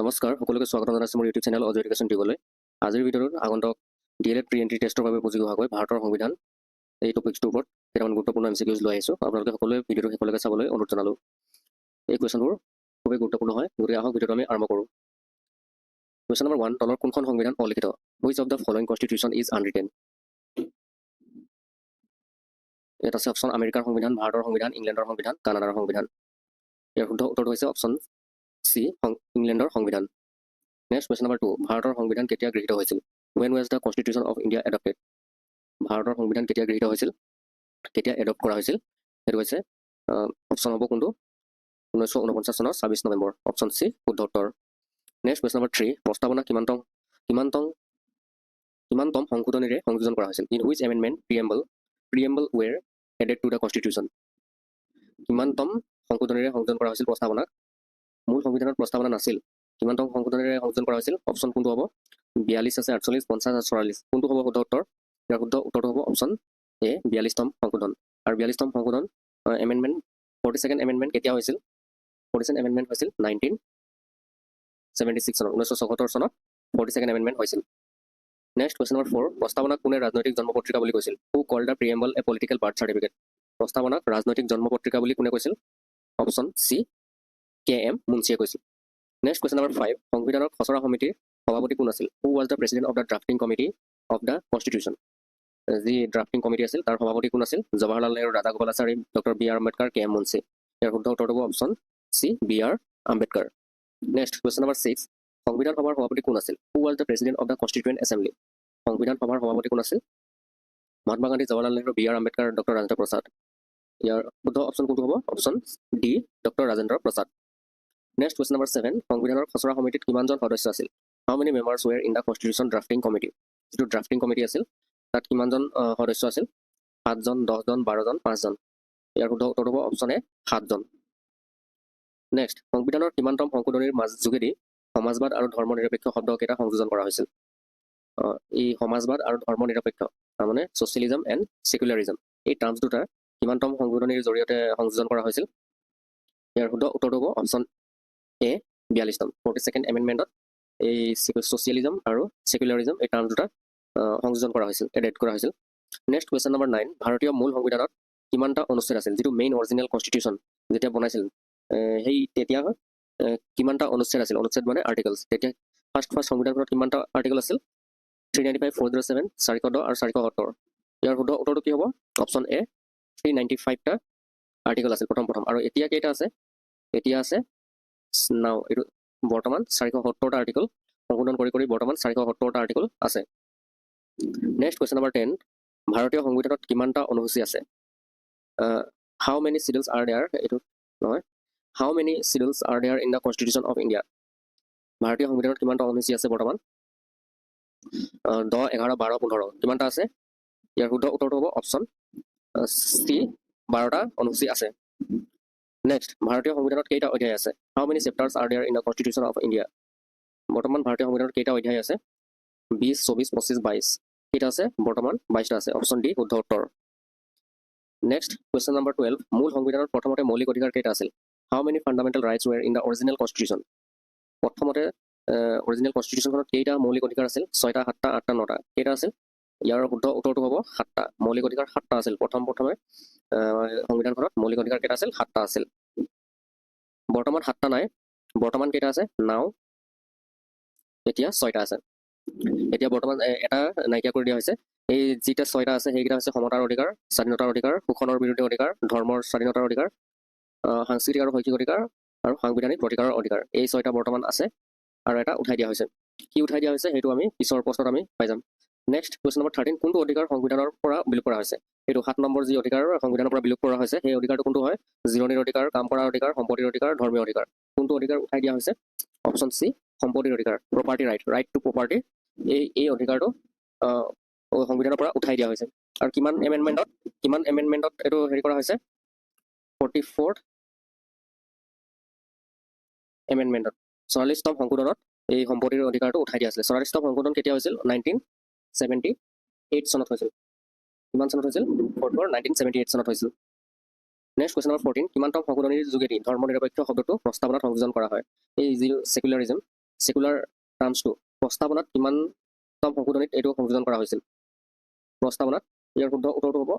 নমস্কাৰ সকলোকে স্বাগতম জনাইছোঁ মোৰ ইউটিউব চেনেল অজয় এডুকেশ্যন টিউবলৈ। আজিৰ ভিডিঅ'টোত আগন্তুক DLED প্ৰি এণ্ট্ৰি টেষ্টৰ বাবে উপযোগী হোৱাকৈ ভাৰতৰ সংবিধান এই টপিকটোৰ ওপৰত কেইটামান গুৰুত্বপূৰ্ণ MCQs লৈ আহিছোঁ। আপোনালোকে সকলোৱে ভিডিঅ'টো শেষলৈকে চাবলৈ অনুৰোধ জনালোঁ। এই কুৱেশ্যনবোৰ খুবেই গুৰুত্বপূৰ্ণ হয়, গতিকে আহক ভিডিঅ'টো আমি আৰম্ভ কৰোঁ। কুৱেশ্যন নম্বৰ 1, তলৰ কোনখন সংবিধান অলিখিত? Which of the following constitution is unwritten? ইয়াত আছে অপশ্যন আমেৰিকাৰ সংবিধান, ভাৰতৰ সংবিধান, ইংলেণ্ডৰ সংবিধান, কানাডাৰ সংবিধান। ইয়াৰ শুদ্ধ উত্তৰটো হৈছে অপশ্যন চি, ইংলেণ্ডৰ সংবিধান। নেক্সট কুৱেশ্যন নম্বৰ 2, ভাৰতৰ সংবিধান কেতিয়া গৃহীত হৈছিল? When was the Constitution of India adopted? ভাৰতৰ সংবিধান কেতিয়া গৃহীত হৈছিল, কেতিয়া এডপ্ট কৰা হৈছিল? সেইটো হৈছে অপশ্যন হ'ব কোনটো? 1949 চনৰ 26 নৱেম্বৰ। অপশ্যন চি শুদ্ধ উত্তৰ। নেক্সট কুৱেশ্যন নম্বৰ 3, প্ৰস্তাৱনা কিমানতম সংশোধনীৰে সংযোজন কৰা হৈছিল? In which amendment preamble were added to the constitution? কিমানতম সংশোধনীৰে সংযোজন কৰা হৈছিল প্ৰস্তাৱনাক? মূল সংবিধানত প্ৰস্তাৱনা নাছিল, কিমানতম সংশোধনীৰে সংযোজন কৰা হৈছিল? অপশ্যন কোনটো হ'ব? 42 আছে, 48, 50 আছে, 44। কোনটো হ'ব শুদ্ধ উত্তৰ? ইয়াৰ শুদ্ধ উত্তৰটো হ'ব অপশ্যন এ, 42তম সংশোধন। আৰু 42তম সংশোধন এমেণ্ডমেণ্ট 42nd এমেণ্ডমেণ্ট কেতিয়া হৈছিল? 42nd এমেণ্ডমেণ্ট হৈছিল 1976 চনত, 1974 চনত 42nd এমেণ্ডমেণ্ট হৈছিল। নেক্সট কুৱেশ্যন নম্বৰ 4, প্ৰস্তাৱনাক কোনে ৰাজনৈতিক জন্ম পত্ৰিকা বুলি কৈছিল? Who called the preamble a political birth certificate? প্ৰস্তাৱনাক ৰাজনৈতিক জন্ম পত্ৰিকা বুলি কোনে কৈছিল? অপশ্যন চি, KM মুন্সিয়ে কৈছিল। নেক্সট কুৱেশ্যন নম্বৰ 5, সংবিধানৰ খচৰা সমিতিৰ সভাপতি কোন আছিল? Who was the president of the drafting committee of the constitution? যি ড্ৰাফটিং কমিটি আছিল তাৰ সভাপতি কোন আছিল? Jawaharlal Nehru, Radha Gopalachari, doctor BR Ambedkar, KM Munshi. ইয়াৰ শুদ্ধ উত্তৰটো হ'ব option C, BR Ambedkar. Next question number 6, সংবিধান সভাৰ সভাপতি কোন আছিল? Who was the president of the constituent assembly? সংবিধান সভাৰ সভাপতি কোন আছিল? মহাত্মা গান্ধী, জৱাহৰলাল নেহৰু, BR আম্বেদকাৰ, ডক্টৰ ৰাজেন্দ্ৰ প্ৰসাদ। ইয়াৰ শুদ্ধ অপশ্যন কোনটো হ'ব? Option D, doctor Rajendra Prasad. Next question number 7, সংবিধানৰ খচৰা সমিতিত কিমানজন সদস্য আছিল? How many members were in the constitution drafting committee? যিটো ড্ৰাফটিং কমিটি আছিল তাত কিমানজন সদস্য আছিল? 7জন, 10জন, 12জন, 5জন। ইয়াৰ শুদ্ধ উত্তৰটো হ'ব অপশ্যন এ, 7জন। নেক্সট, সংবিধানৰ কিমানতম সংশোধনীৰ যোগেদি সমাজবাদ আৰু ধৰ্ম নিৰপেক্ষ শব্দকেইটা সংযোজন কৰা হৈছিল? এই সমাজবাদ আৰু ধৰ্ম নিৰপেক্ষ তাৰমানে ছ'চিয়েলিজম এণ্ড ছেকুলাৰিজম, এই টাৰ্মছ দুটা কিমানতম সংশোধনীৰ জৰিয়তে সংযোজন কৰা হৈছিল? ইয়াৰ শুদ্ধ উত্তৰটো হ'ব অপশ্যন এ, 42তম। 42nd এমেণ্ডমেণ্টত এই ছ'চিয়েলিজম আৰু ছেকুলাৰিজম এই টাৰ্ম দুটা সংযোজন কৰা হৈছিল, এড কৰা হৈছিল। নেক্সট কুৱেশ্যন নম্বৰ 9, ভাৰতীয় মূল সংবিধানত কিমানটা অনুচ্ছেদ আছিল? যিটো মেইন অৰিজিনেল কনষ্টিটিউশ্যন যেতিয়া বনাইছিল সেই তেতিয়া কিমানটা অনুচ্ছেদ আছিল? অনুচ্ছেদ মানে আৰ্টিকলছ। তেতিয়া ফাৰ্ষ্ট সংবিধানখনত কিমানটা আৰ্টিকল আছিল? 395, 407, 410 আৰু 470। ইয়াৰ শুদ্ধ উত্তৰটো কি হ'ব? অপশ্যন এ, 395টা আৰ্টিকল আছিল প্ৰথম। আৰু এতিয়া কেইটা আছে? এতিয়া আছে নাও এইটো বৰ্তমান 470টা আৰ্টিকল সংশোধন কৰি বৰ্তমান 470টা আৰ্টিকল আছে। নেক্সট কুৱেশ্যন নম্বৰ 10, ভাৰতীয় সংবিধানত কিমানটা অনুসূচী আছে? How many schedules are there, এইটো নহয়, how many schedules are there in the constitution of India? ভাৰতীয় সংবিধানত কিমানটা অনুসূচী আছে বৰ্তমান? 10, 11, 12, 15 কিমানটা আছে? ইয়াৰ শুদ্ধ উত্তৰটো হ'ব অপশ্যন চি, 12টা অনুসূচী আছে। নেক্সট, ভাৰতীয় সংবিধানত কেইটা অধ্যায় আছে? How many chapters are there in the constitution of India? বৰ্তমান ভাৰতীয় সংবিধানত কেইটা অধ্যায় আছে? 20, 24, 25, 22 কেইটা আছে? বৰ্তমান 22টা আছে। অপশ্যন ডি শুদ্ধ উত্তৰ। নেক্সট কুৱেশ্যন নম্বৰ 12, মূল সংবিধানত প্ৰথমতে মৌলিক অধিকাৰ কেইটা আছিল? How many fundamental rights were in the original constitution? প্ৰথমতে অৰিজিনেল কনষ্টিটিউশ্যনখনত কেইটা মৌলিক অধিকাৰ আছিল? 6টা, 7টা, 8টা, 9টা কেইটা আছিল? ইয়াৰ শুদ্ধ উত্তৰটো হ'ব 7টা। মৌলিক অধিকাৰ 7টা আছিল। প্ৰথমে সংবিধানখনত মৌলিক অধিকাৰ কেইটা আছিল? 7টা আছিল। বৰ্তমান 7টা নাই, বৰ্তমান কেইটা আছে? নাও এতিয়া 6টা আছে। এতিয়া বৰ্তমান এটা নাইকিয়া কৰি দিয়া হৈছে। এই যিটা 6টা আছে সেইকেইটা হৈছে সমতাৰ অধিকাৰ, স্বাধীনতাৰ অধিকাৰ, শোষণৰ বিৰুদ্ধে অধিকাৰ, ধৰ্মৰ স্বাধীনতাৰ অধিকাৰ, সাংস্কৃতিক আৰু শৈক্ষিক অধিকাৰ আৰু সাংবিধানিক প্ৰতিকাৰৰ অধিকাৰ। এই 6টা বৰ্তমান আছে আৰু এটা উঠাই দিয়া হৈছে। কি উঠাই দিয়া হৈছে সেইটো আমি পিছৰ প্ৰশ্নত আমি পাই যাম। নেক্সট কুৱেশ্যন নম্বৰ 13, কোনটো অধিকাৰ সংবিধানৰ পৰা বিলোপ কৰা হৈছে? এইটো 7 নম্বৰ যি অধিকাৰ সংবিধানৰ পৰা বিলোপ কৰা হৈছে সেই অধিকাৰটো কোনটো হয়? জিৰণিৰ অধিকাৰ, কাম কৰাৰ অধিকাৰ, সম্পত্তিৰ অধিকাৰ, ধৰ্মীয় অধিকাৰ। কোনটো অধিকাৰ উঠাই দিয়া হৈছে? অপশ্যন চি, সম্পত্তিৰ অধিকাৰ, প্ৰপাৰ্টি ৰাইট টু প্ৰপাৰ্টি। এই অধিকাৰটো সংবিধানৰ পৰা উঠাই দিয়া হৈছে। আৰু কিমান এমেণ্ডমেণ্টত এইটো হেৰি কৰা হৈছে? 44th এমেণ্ডমেণ্টত, 44তম সংশোধনত এই সম্পত্তিৰ অধিকাৰটো উঠাই দিয়া হৈছিলে। 44তম সংশোধন কেতিয়া হৈছিল? 1978 চনত হৈছিল। কিমান চনত হৈছিল? 1978 চনত হৈছিল। নেক্সট কুৱেশ্যন নম্বৰ 14, কিমানতম সংশোধনীৰ যোগেদি ধৰ্ম নিৰপেক্ষ শব্দটো প্ৰস্তাৱনাত সংযোজন কৰা হয়? এই যি ছেকুলাৰিজম, সেকুলাৰ টাৰ্মছটো প্ৰস্তাৱনাত কিমানতম সংশোধনীত এইটো সংযোজন কৰা হৈছিল প্ৰস্তাৱনাত ইয়াৰ শুদ্ধ উত্তৰটো হ'ব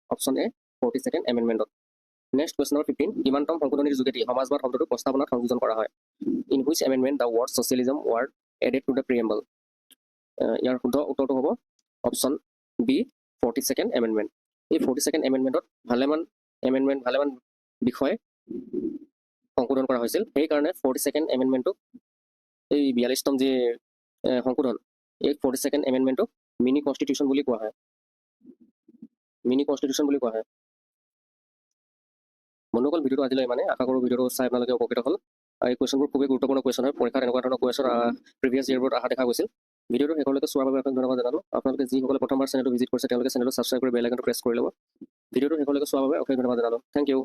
অপশ্যন এ 42nd এমেণ্ডমেণ্টত নেক্সট কুৱেশ্যন নম্বৰ 15 কিমানতম সংশোধনীৰ যোগেদি সমাজবাদ শব্দটো প্ৰস্তাৱনাত সংযোজন কৰা হয় in which amendment the word socialism ৱাৰ্ড এডেড টু দ্য প্ৰিএম্বল ইয়াৰ শুদ্ধ উত্তৰটো হ'ব অপশ্যন বি 42nd এমেণ্ডমেণ্ট এই 42nd এমেণ্ডমেণ্টত ভালেমান বিষয় সংশোধন কৰা হৈছিল সেইকাৰণে 42nd এমেণ্ডমেণ্টটো এই 42তম যি সংশোধন এই 42nd এমেণ্ডমেণ্টটো মিনি কনষ্টিটিউশ্যন বুলি কোৱা হয় বন্ধুসকল ভিডিঅ'টো আজিলৈ মানে আশা কৰোঁ ভিডিঅ'টো চাই আপোনালোকে উপকৃত হ'ল এই কুৱেশ্যনবোৰ খুবেই গুৰুত্বপূৰ্ণ কুৱেশ্যন হয় পৰীক্ষাত এনেকুৱা ধৰণৰ কুৱেশ্যন প্ৰিভিয়াছ ইয়েৰবোৰত অহা দেখা গৈছিল ভিডিঅ'টো শেষলৈকে চোৱাৰ বাবে আপোনাক ধন্যবাদ জনালোঁ আপোনালোকে যিসকলে প্ৰথমবাৰ চেনেলটো ভিজিট কৰিছে তেওঁলোকে চেনেলটো ছাবস্ক্ৰাইব কৰি বেল আইকনটো প্ৰেছ কৰি ল'ব ভিডিঅ'টো শেষলৈকে চোৱাৰ বাবে অশেষ ধন্যবাদ জনালোঁ থেংক ইউ